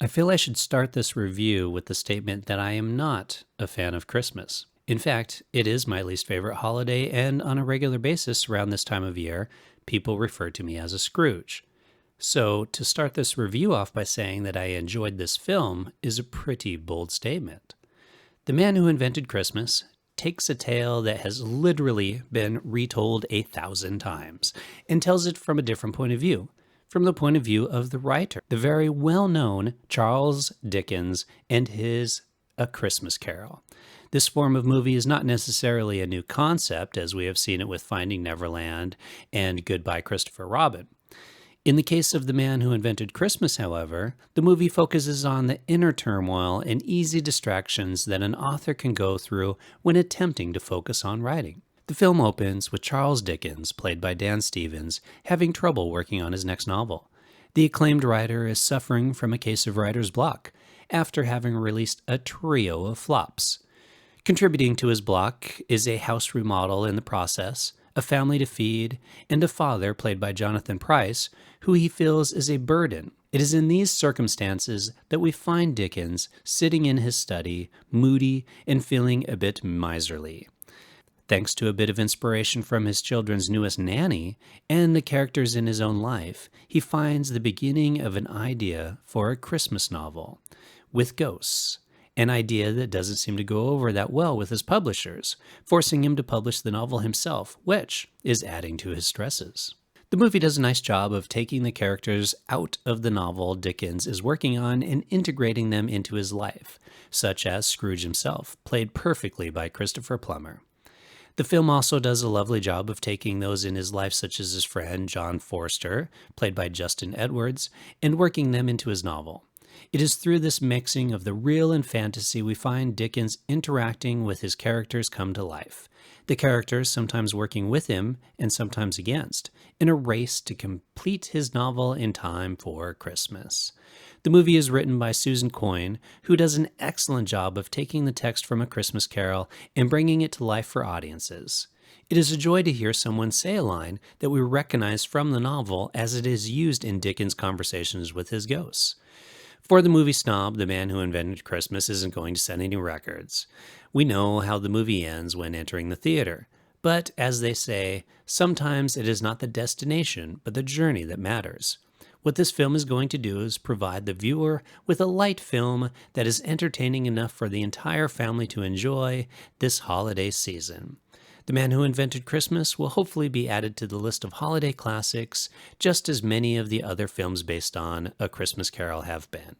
I feel I should start this review with the statement that I am not a fan of Christmas. In fact, it is my least favorite holiday, and on a regular basis around this time of year, people refer to me as a Scrooge. So, to start this review off by saying that I enjoyed this film is a pretty bold statement. The Man Who Invented Christmas takes a tale that has literally been retold 1,000 times and tells it from a different point of view, from the point of view of the writer, the very well-known Charles Dickens and his A Christmas Carol. This form of movie is not necessarily a new concept, as we have seen it with Finding Neverland and Goodbye Christopher Robin. In the case of The Man Who Invented Christmas, however, the movie focuses on the inner turmoil and easy distractions that an author can go through when attempting to focus on writing. The film opens with Charles Dickens, played by Dan Stevens, having trouble working on his next novel. The acclaimed writer is suffering from a case of writer's block after having released a trio of flops. Contributing to his block is a house remodel in the process, a family to feed, and a father, played by Jonathan Pryce, who he feels is a burden. It is in these circumstances that we find Dickens sitting in his study, moody and feeling a bit miserly. Thanks to a bit of inspiration from his children's newest nanny and the characters in his own life, he finds the beginning of an idea for a Christmas novel with ghosts. An idea that doesn't seem to go over that well with his publishers, forcing him to publish the novel himself, which is adding to his stresses. The movie does a nice job of taking the characters out of the novel Dickens is working on and integrating them into his life, such as Scrooge himself, played perfectly by Christopher Plummer. The film also does a lovely job of taking those in his life, such as his friend John Forster, played by Justin Edwards, and working them into his novel. It is through this mixing of the real and fantasy we find Dickens interacting with his characters come to life. The characters sometimes working with him and sometimes against, in a race to complete his novel in time for Christmas. The movie is written by Susan Coyne, who does an excellent job of taking the text from A Christmas Carol and bringing it to life for audiences. It is a joy to hear someone say a line that we recognize from the novel as it is used in Dickens' conversations with his ghosts. For the movie snob, The Man Who Invented Christmas isn't going to set any records. We know how the movie ends when entering the theater. But, as they say, sometimes it is not the destination, but the journey that matters. What this film is going to do is provide the viewer with a light film that is entertaining enough for the entire family to enjoy this holiday season. The Man Who Invented Christmas will hopefully be added to the list of holiday classics, just as many of the other films based on A Christmas Carol have been.